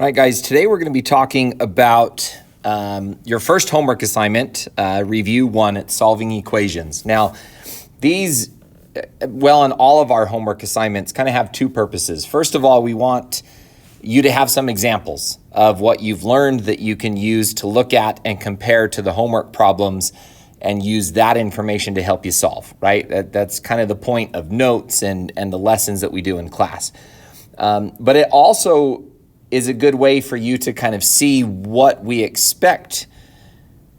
All right, guys, today we're going to be talking about your first homework assignment, review 1 at solving equations. Now, these, in all of our homework assignments kind of have two purposes. First of all, we want you to have some examples of what you've learned that you can use to look at and compare to the homework problems and use that information to help you solve, right? That's kind of the point of notes and the lessons that we do in class. But it also is a good way for you to kind of see what we expect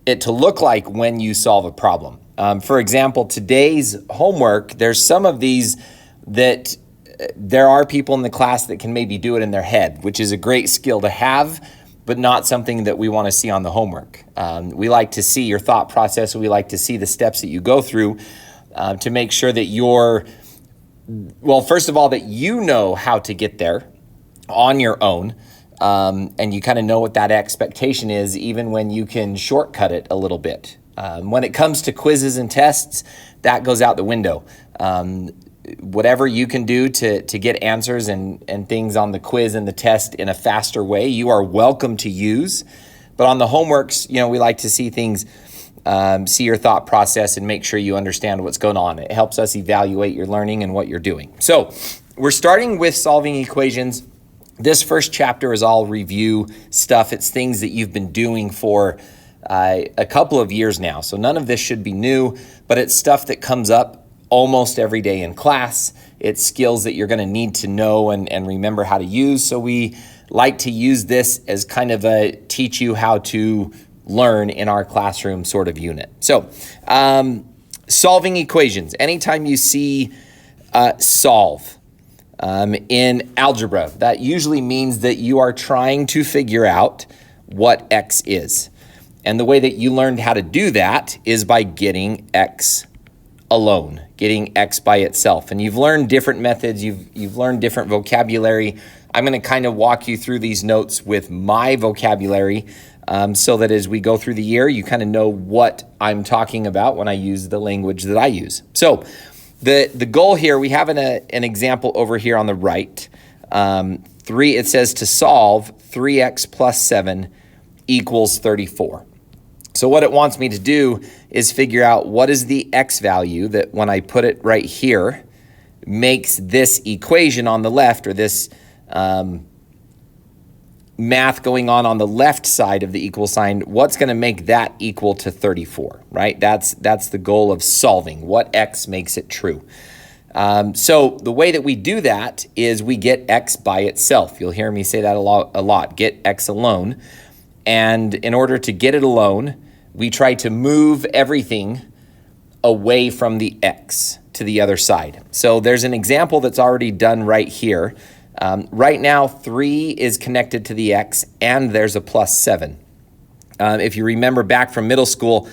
it to look like when you solve a problem. For example, today's homework, there's some of these that there are people in the class that can maybe do it in their head, which is a great skill to have, but not something that we want to see on the homework. We like to see your thought process. We like to see the steps that you go through to make sure that first of all, that you know how to get there on your own, and you kind of know what that expectation is, even when you can shortcut it a little bit. When it comes to quizzes and tests, that goes out the window. Whatever you can do to get answers and things on the quiz and the test in a faster way, you are welcome to use. But on the homeworks, we like to see things, see your thought process and make sure you understand what's going on. It helps us evaluate your learning and what you're doing. So we're starting with solving equations. This first chapter is all review stuff. It's things that you've been doing for a couple of years now. So none of this should be new, but it's stuff that comes up almost every day in class. It's skills that you're going to need to know and remember how to use. So we like to use this as kind of a teach you how to learn in our classroom sort of unit. So solving equations. Anytime you see solve, in algebra, that usually means that you are trying to figure out what x is. And the way that you learned how to do that is by getting x alone, getting x by itself. And you've learned different methods, you've learned different vocabulary. I'm going to kind of walk you through these notes with my vocabulary so that as we go through the year, you kind of know what I'm talking about when I use the language that I use. So the goal here, we have an example over here on the right. It says to solve 3x plus 7 equals 34. So what it wants me to do is figure out what is the x value that when I put it right here makes this equation on the left, or this math going on the left side of the equal sign, what's going to make that equal to 34, right? That's the goal of solving. What x makes it true? So the way that we do that is we get x by itself. You'll hear me say that a lot. Get x alone. And in order to get it alone, we try to move everything away from the x to the other side. So there's an example that's already done right here. Right now, 3 is connected to the x, and there's a plus 7. If you remember back from middle school,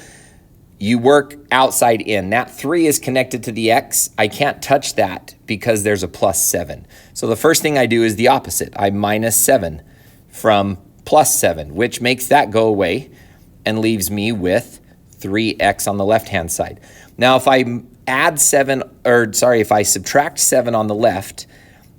you work outside in. That 3 is connected to the x. I can't touch that because there's a plus 7. So the first thing I do is the opposite. I minus 7 from plus 7, which makes that go away and leaves me with 3x on the left-hand side. Now, if I subtract 7 on the left,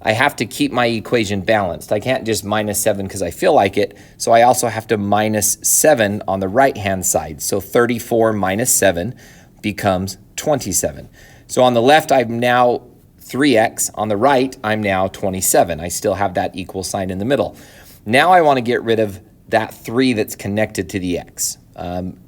I have to keep my equation balanced. I can't just minus 7 because I feel like it. So I also have to minus 7 on the right-hand side. So 34 minus 7 becomes 27. So on the left, I'm now 3x. On the right, I'm now 27. I still have that equal sign in the middle. Now I want to get rid of that 3 that's connected to the x.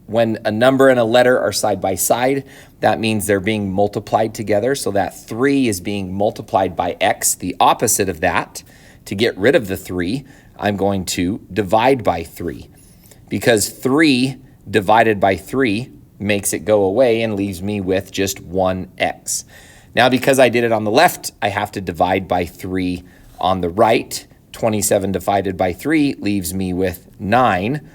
When a number and a letter are side by side, that means they're being multiplied together. So that 3 is being multiplied by x. The opposite of that, to get rid of the 3, I'm going to divide by 3. Because 3 divided by 3 makes it go away and leaves me with just 1x. Now, because I did it on the left, I have to divide by 3 on the right. 27 divided by 3 leaves me with 9.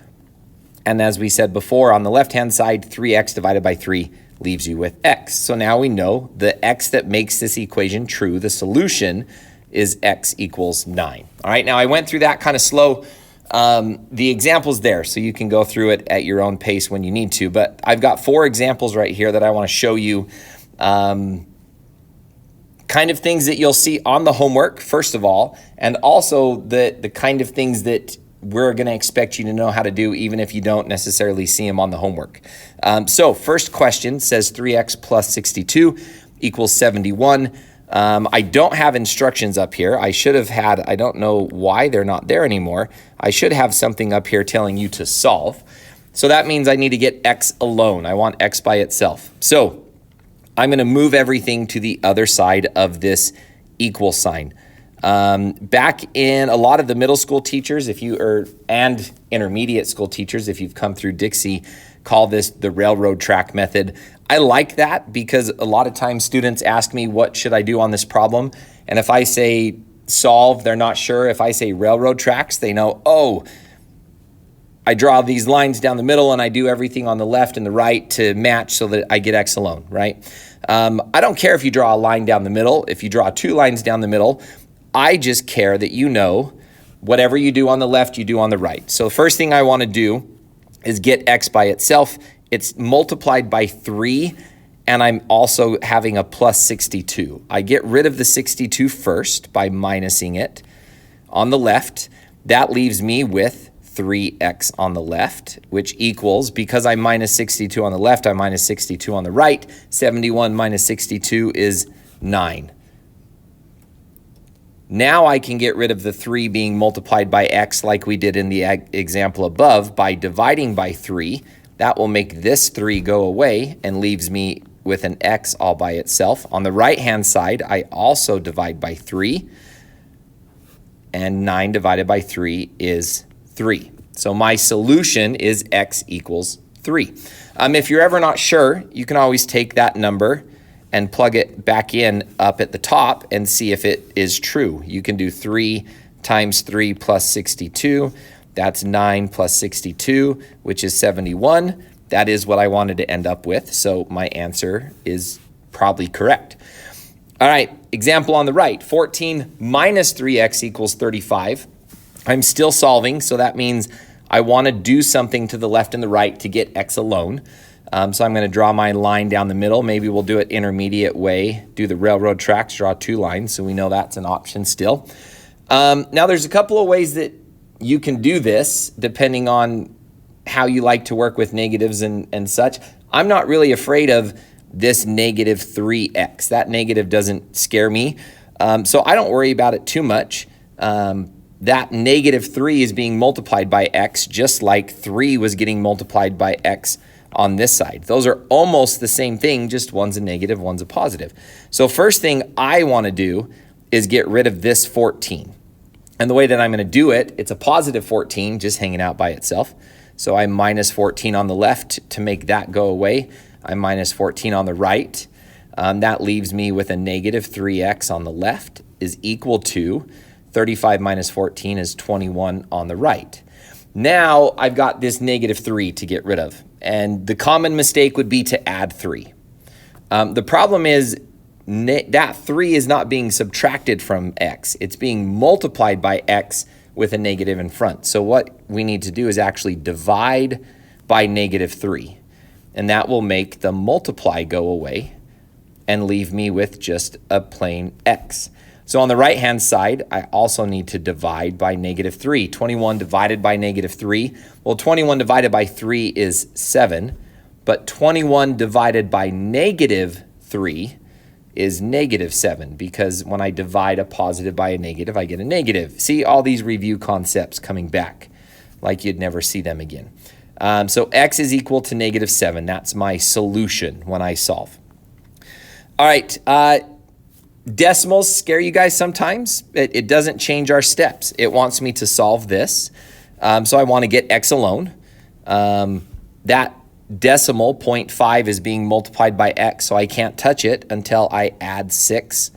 And as we said before, on the left-hand side, 3x divided by 3 leaves you with x. So now we know the x that makes this equation true, the solution is x equals 9. All right, now I went through that kind of slow. The example's there, so you can go through it at your own pace when you need to. But I've got 4 examples right here that I want to show you kind of things that you'll see on the homework, first of all, and also the kind of things that we're going to expect you to know how to do even if you don't necessarily see them on the homework. So first question says 3x plus 62 equals 71. I don't have instructions up here. I should have had, I don't know why they're not there anymore. I should have something up here telling you to solve. So that means I need to get x alone. I want x by itself. So I'm going to move everything to the other side of this equal sign. Back in a lot of the middle school teachers, and intermediate school teachers, if you've come through Dixie, call this the railroad track method. I like that because a lot of times students ask me, what should I do on this problem? And if I say solve, they're not sure. If I say railroad tracks, they know, oh, I draw these lines down the middle and I do everything on the left and the right to match so that I get x alone, right? I don't care if you draw a line down the middle. If you draw 2 lines down the middle, I just care that you know whatever you do on the left, you do on the right. So the first thing I want to do is get x by itself. It's multiplied by 3, and I'm also having a plus 62. I get rid of the 62 first by minusing it on the left. That leaves me with 3x on the left, which equals, because I minus 62 on the left, I minus 62 on the right. 71 minus 62 is 9. Now I can get rid of the 3 being multiplied by x like we did in the example above by dividing by 3. That will make this 3 go away and leaves me with an x all by itself. On the right-hand side, I also divide by 3, and 9 divided by 3 is 3. So my solution is x equals 3. If you're ever not sure, you can always take that number and plug it back in up at the top and see if it is true. You can do 3 times 3 plus 62. That's 9 plus 62, which is 71. That is what I wanted to end up with, so my answer is probably correct. All right, example on the right, 14 minus 3x equals 35. I'm still solving, so that means I want to do something to the left and the right to get x alone. So I'm going to draw my line down the middle. Maybe we'll do it intermediate way, do the railroad tracks, draw 2 lines, so we know that's an option still. Now there's a couple of ways that you can do this depending on how you like to work with negatives and such. I'm not really afraid of this negative 3x. That negative doesn't scare me, so I don't worry about it too much. That negative 3 is being multiplied by x just like 3 was getting multiplied by x on this side. Those are almost the same thing, just one's a negative, one's a positive. So first thing I want to do is get rid of this 14. And the way that I'm going to do it, it's a positive 14 just hanging out by itself. So I minus 14 on the left to make that go away. I minus 14 on the right. That leaves me with a negative 3x on the left is equal to 35 minus 14 is 21 on the right. Now I've got this negative 3 to get rid of. And the common mistake would be to add 3. The problem is that 3 is not being subtracted from x. It's being multiplied by x with a negative in front. So what we need to do is actually divide by negative 3. And that will make the multiply go away and leave me with just a plain x. So on the right-hand side, I also need to divide by negative 3. 21 divided by negative 3. Well, 21 divided by 3 is 7, but 21 divided by negative 3 is negative 7, because when I divide a positive by a negative, I get a negative. See all these review concepts coming back like you'd never see them again. So x is equal to negative 7. That's my solution when I solve. All right. Decimals scare you guys sometimes. It doesn't change our steps. It wants me to solve this. So I want to get x alone. That decimal 0.5 is being multiplied by x, so I can't touch it until I add 6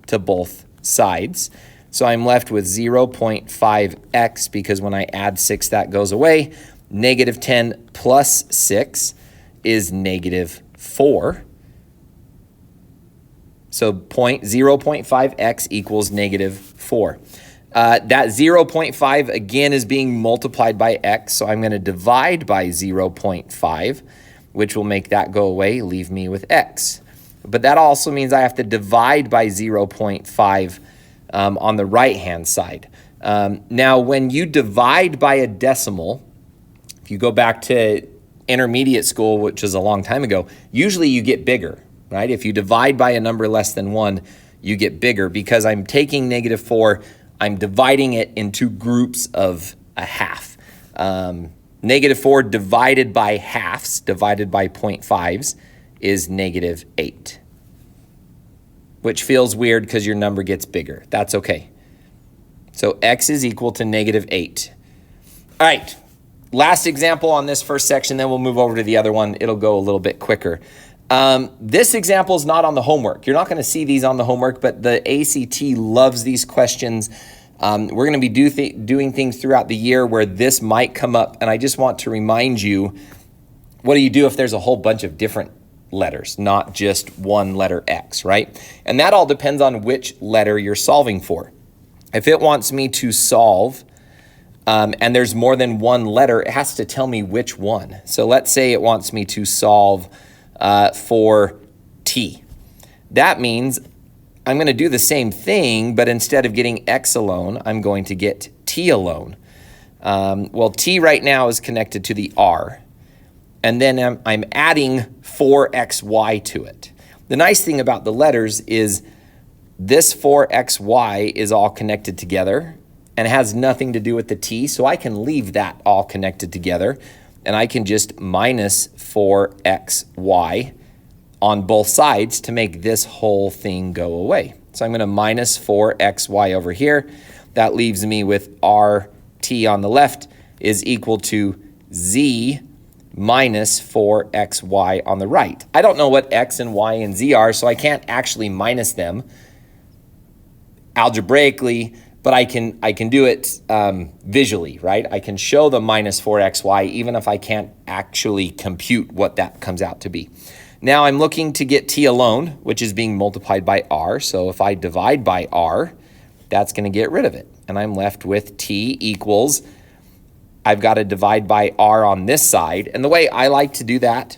to both sides. So I'm left with 0.5x, because when I add 6, that goes away. Negative 10 plus 6 is negative 4. So 0.5x equals negative 4. That 0.5 again is being multiplied by x, so I'm going to divide by 0.5, which will make that go away, leave me with x, but that also means I have to divide by 0.5 on the right-hand side. Now, when you divide by a decimal, if you go back to intermediate school, which is a long time ago, usually you get bigger, right? If you divide by a number less than 1, you get bigger because I'm taking -4, I'm dividing it into groups of a half. -4 divided by halves, divided by 0.5s, is -8, which feels weird because your number gets bigger. That's okay. So x is equal to -8. All right, last example on this first section, then we'll move over to the other one. It'll go a little bit quicker. This example is not on the homework. You're not going to see these on the homework, but the ACT loves these questions. We're going to be doing things throughout the year where this might come up, and I just want to remind you, what do you do if there's a whole bunch of different letters, not just one letter X, right? And that all depends on which letter you're solving for. If it wants me to solve and there's more than one letter, it has to tell me which one. So let's say it wants me to solve for T. That means I'm going to do the same thing, but instead of getting X alone, I'm going to get T alone. Well, T right now is connected to the R, and then I'm adding 4XY to it. The nice thing about the letters is this 4XY is all connected together and has nothing to do with the T, so I can leave that all connected together, and I can just minus 4XY on both sides to make this whole thing go away. So I'm going to minus 4XY over here. That leaves me with RT on the left is equal to Z minus 4XY on the right. I don't know what X and Y and Z are, so I can't actually minus them algebraically, but I can do it visually, right? I can show the minus 4XY even if I can't actually compute what that comes out to be. Now I'm looking to get T alone, which is being multiplied by R. So if I divide by R, that's going to get rid of it. And I'm left with T equals, I've got to divide by R on this side. And the way I like to do that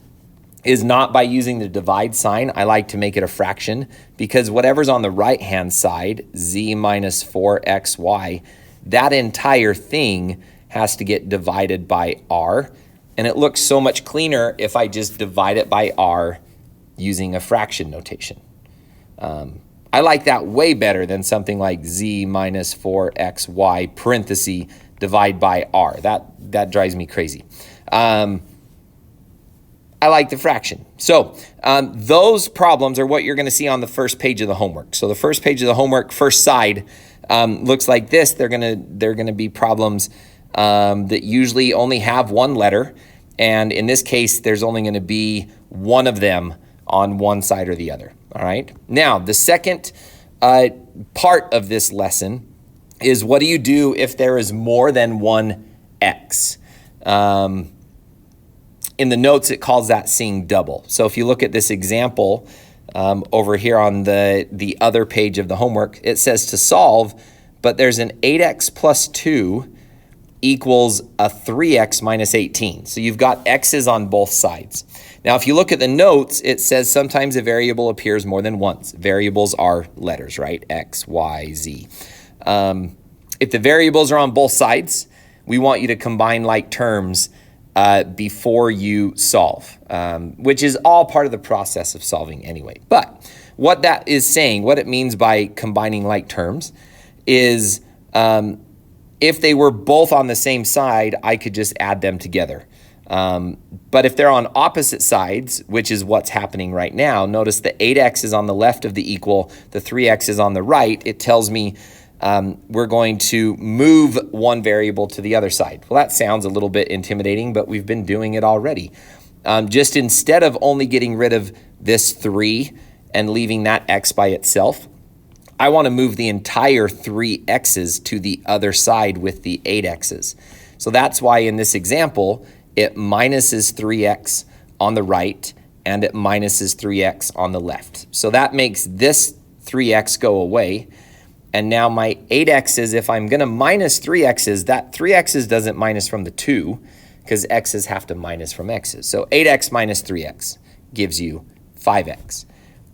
is not by using the divide sign. I like to make it a fraction because whatever's on the right-hand side, Z minus 4XY, that entire thing has to get divided by R. And it looks so much cleaner if I just divide it by R using a fraction notation. I like that way better than something like Z minus 4XY parenthesis divide by R. That drives me crazy. I like the fraction. So those problems are what you're going to see on the first page of the homework. So the first page of the homework, first side, looks like this. They're gonna be problems that usually only have one letter, and in this case, there's only going to be one of them on one side or the other. All right. Now the second part of this lesson is what do you do if there is more than one X? In the notes, it calls that seeing double. So if you look at this example over here on the other page of the homework, it says to solve, but there's an 8x plus 2 equals a 3x minus 18. So you've got x's on both sides. Now, if you look at the notes, it says sometimes a variable appears more than once. Variables are letters, right? X, Y, Z. If the variables are on both sides, we want you to combine like terms before you solve, which is all part of the process of solving anyway. But what that is saying, what it means by combining like terms is if they were both on the same side, I could just add them together. But if they're on opposite sides, which is what's happening right now, notice the 8x is on the left of the equal, the 3x is on the right. It tells me we're going to move one variable to the other side. Well, that sounds a little bit intimidating, but we've been doing it already. Just instead of only getting rid of this 3 and leaving that x by itself, I want to move the entire 3x's to the other side with the 8x's. So that's why in this example, it minuses 3x on the right and it minuses 3x on the left. So that makes this 3x go away. And now my 8x's, if I'm going to minus 3x's, that 3x's doesn't minus from the 2 because x's have to minus from x's. So 8x minus 3x gives you 5x.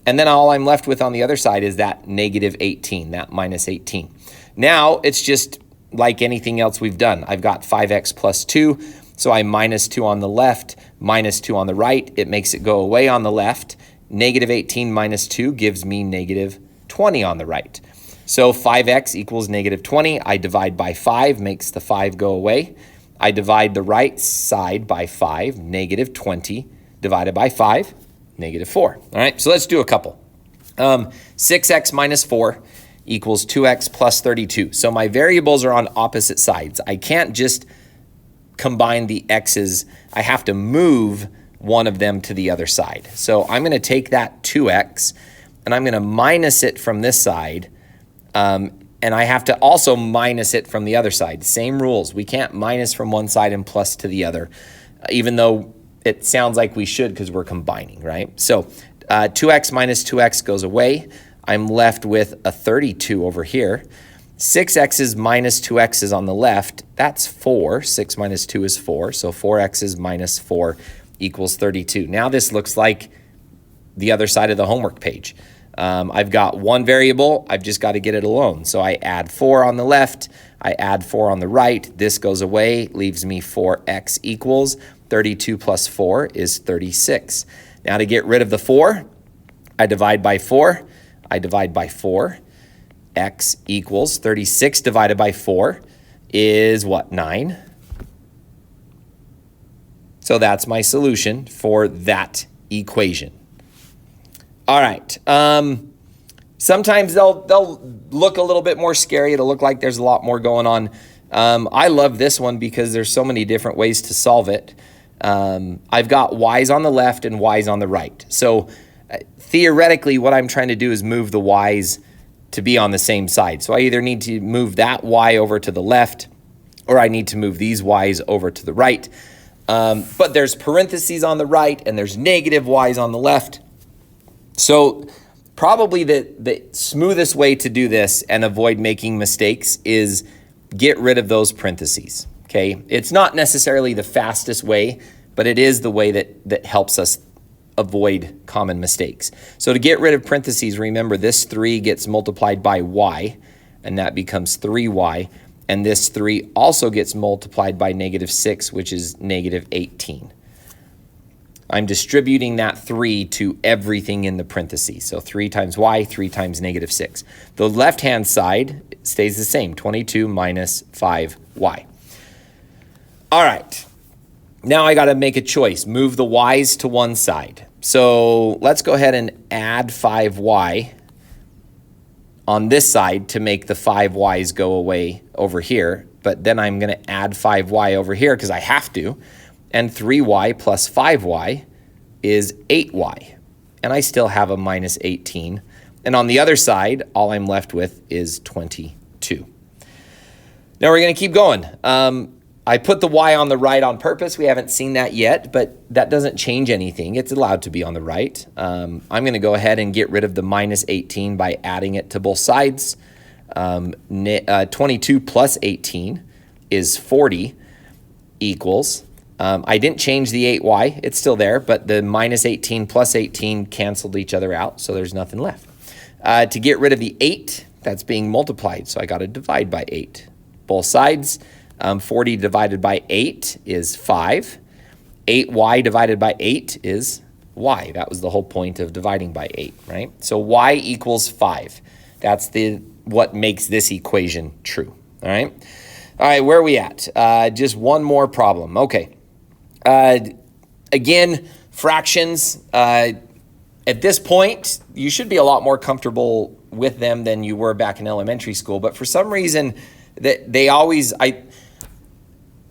And then all I'm left with on the other side is that negative 18, that minus 18. Now it's just like anything else we've done. I've got 5x plus 2, so I minus 2 on the left, minus 2 on the right. It makes it go away on the left. Negative 18 minus 2 gives me negative 20 on the right. So 5x equals negative 20. I divide by 5, makes the 5 go away. I divide the right side by 5, negative 20 divided by 5, negative 4. All right, so let's do a couple. 6x minus 4 equals 2x plus 32. So my variables are on opposite sides. I can't just combine the x's. I have to move one of them to the other side. So I'm going to take that 2x and I'm going to minus it from this side. And I have to also minus it from the other side. Same rules. We can't minus from one side and plus to the other, even though it sounds like we should because we're combining, right? So 2x minus 2x goes away. I'm left with a 32 over here. 6x's minus 2x's on the left, that's 4. 6 minus 2 is 4, so 4x's minus 4 equals 32. Now this looks like the other side of the homework page. I've got one variable, I've just got to get it alone. So I add 4 on the left, I add 4 on the right, this goes away, leaves me 4x equals 32 plus 4 is 36. Now to get rid of the 4, I divide by 4, I divide by 4, x equals 36 divided by 4 is what, 9? So that's my solution for that equation. All right. Sometimes they'll look a little bit more scary. It'll look like there's a lot more going on. I love this one because there's so many different ways to solve it. I've got y's on the left and y's on the right. So theoretically, what I'm trying to do is move the y's to be on the same side. So I either need to move that y over to the left or I need to move these y's over to the right. But there's parentheses on the right and there's negative y's on the left. So probably the smoothest way to do this and avoid making mistakes is get rid of those parentheses, okay? It's not necessarily the fastest way, but it is the way that helps us avoid common mistakes. So to get rid of parentheses, remember this 3 gets multiplied by y, and that becomes 3y. And this 3 also gets multiplied by negative 6, which is negative 18. I'm distributing that 3 to everything in the parentheses. So 3 times y, 3 times negative 6. The left-hand side stays the same, 22 minus 5y. All right. Now I got to make a choice. Move the y's to one side. So let's go ahead and add 5y on this side to make the 5y's go away over here. But then I'm going to add 5y over here because I have to. And 3y plus 5y is 8y. And I still have a minus 18. And on the other side, all I'm left with is 22. Now we're going to keep going. I put the y on the right on purpose. We haven't seen that yet, but that doesn't change anything. It's allowed to be on the right. I'm going to go ahead and get rid of the minus 18 by adding it to both sides. 22 plus 18 is 40 equals. I didn't change the 8y. It's still there, but the minus 18 plus 18 canceled each other out, so there's nothing left. To get rid of the 8, that's being multiplied, so I got to divide by 8. Both sides. 40 divided by 8 is 5. 8y divided by 8 is y. That was the whole point of dividing by 8, right? So y equals 5. That's what makes this equation true, all right? All right, where are we at? Just one more problem. Okay. Again, fractions. At this point, you should be a lot more comfortable with them than you were back in elementary school. But for some reason, they always...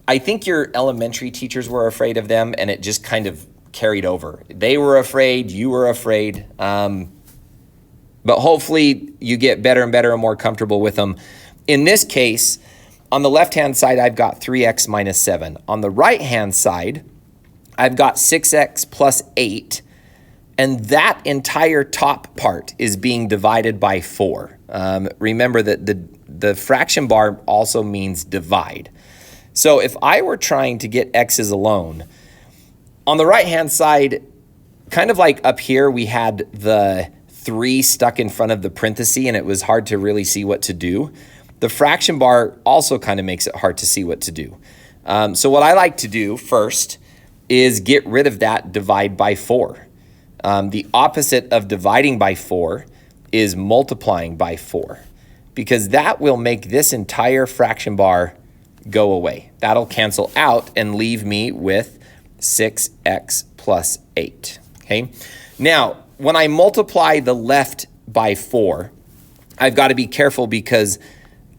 I think your elementary teachers were afraid of them, and it just kind of carried over. They were afraid, you were afraid, but hopefully you get better and better and more comfortable with them. In this case, on the left-hand side, I've got 3x minus 7. On the right-hand side, I've got 6x plus 8, and that entire top part is being divided by 4. Remember that the fraction bar also means divide. So if I were trying to get x's alone, on the right-hand side, kind of like up here, we had the 3 stuck in front of the parenthesis and it was hard to really see what to do. The fraction bar also kind of makes it hard to see what to do. So what I like to do first is get rid of that divide by 4. The opposite of dividing by 4 is multiplying by 4, because that will make this entire fraction bar go away. That'll cancel out and leave me with 6x plus 8, okay? Now, when I multiply the left by 4, I've got to be careful because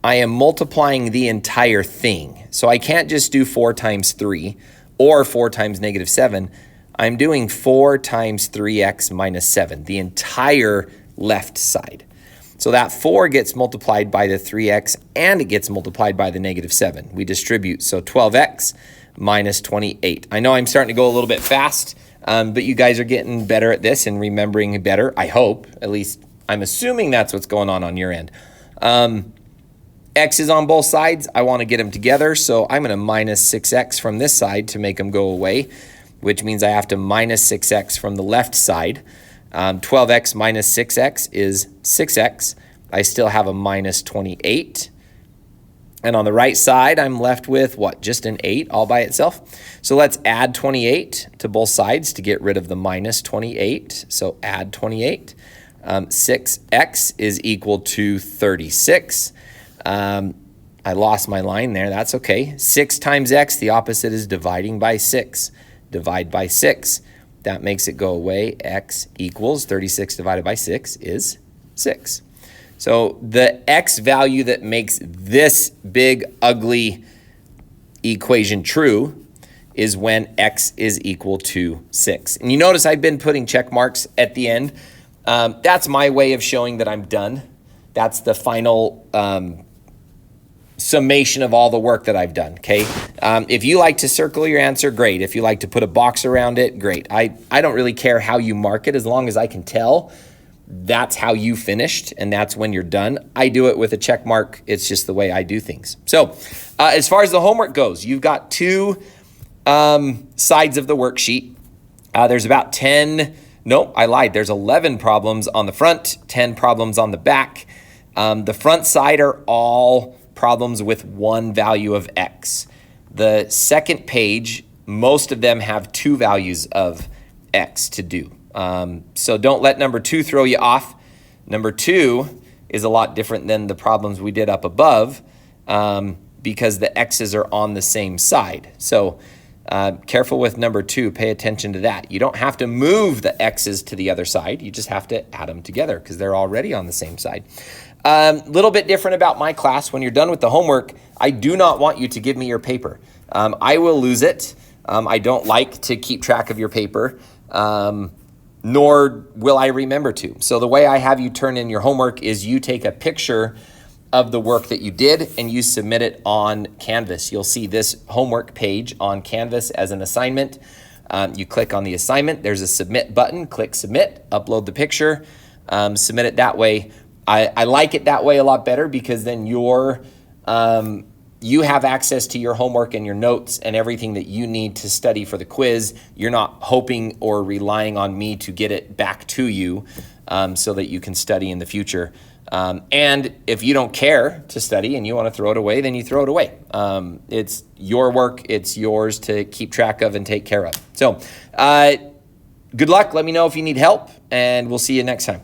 I am multiplying the entire thing. So I can't just do 4 times 3 or 4 times negative 7. I'm doing 4 times 3x minus 7, the entire left side. So that 4 gets multiplied by the 3x and it gets multiplied by the negative 7. We distribute, so 12x minus 28. I know I'm starting to go a little bit fast, but you guys are getting better at this and remembering better, I hope. At least I'm assuming that's what's going on your end. X is on both sides. I want to get them together, so I'm going to minus 6x from this side to make them go away, which means I have to minus 6x from the left side. 12x minus 6x is 6x. I still have a minus 28. And on the right side, I'm left with what? Just an 8 all by itself. So let's add 28 to both sides to get rid of the minus 28. So add 28. 6x is equal to 36. I lost my line there. That's okay. 6 times x, the opposite is dividing by 6. Divide by 6. That makes it go away. X equals 36 divided by 6 is 6. So the x value that makes this big, ugly equation true is when x is equal to 6. And you notice I've been putting check marks at the end. That's my way of showing that I'm done. That's the final summation of all the work that I've done, okay? If you like to circle your answer, great. If you like to put a box around it, great. I don't really care how you mark it as long as I can tell that's how you finished and that's when you're done. I do it with a check mark. It's just the way I do things. So as far as the homework goes, you've got 2 sides of the worksheet. There's about 10, no, I lied. There's 11 problems on the front, 10 problems on the back. The front side are all problems with one value of x. The second page, most of them have 2 values of x to do. So don't let number 2 throw you off. Number 2 is a lot different than the problems we did up above because the x's are on the same side. So careful with number 2, pay attention to that. You don't have to move the x's to the other side. You just have to add them together because they're already on the same side. Little bit different about my class. When you're done with the homework, I do not want you to give me your paper. I will lose it. I don't like to keep track of your paper, nor will I remember to. So the way I have you turn in your homework is you take a picture of the work that you did and you submit it on Canvas. You'll see this homework page on Canvas as an assignment. You click on the assignment. There's a submit button. Click submit, upload the picture, submit it that way. I like it that way a lot better because then you have access to your homework and your notes and everything that you need to study for the quiz. You're not hoping or relying on me to get it back to you so that you can study in the future. And if you don't care to study and you want to throw it away, then you throw it away. It's your work. It's yours to keep track of and take care of. So good luck. Let me know if you need help, and we'll see you next time.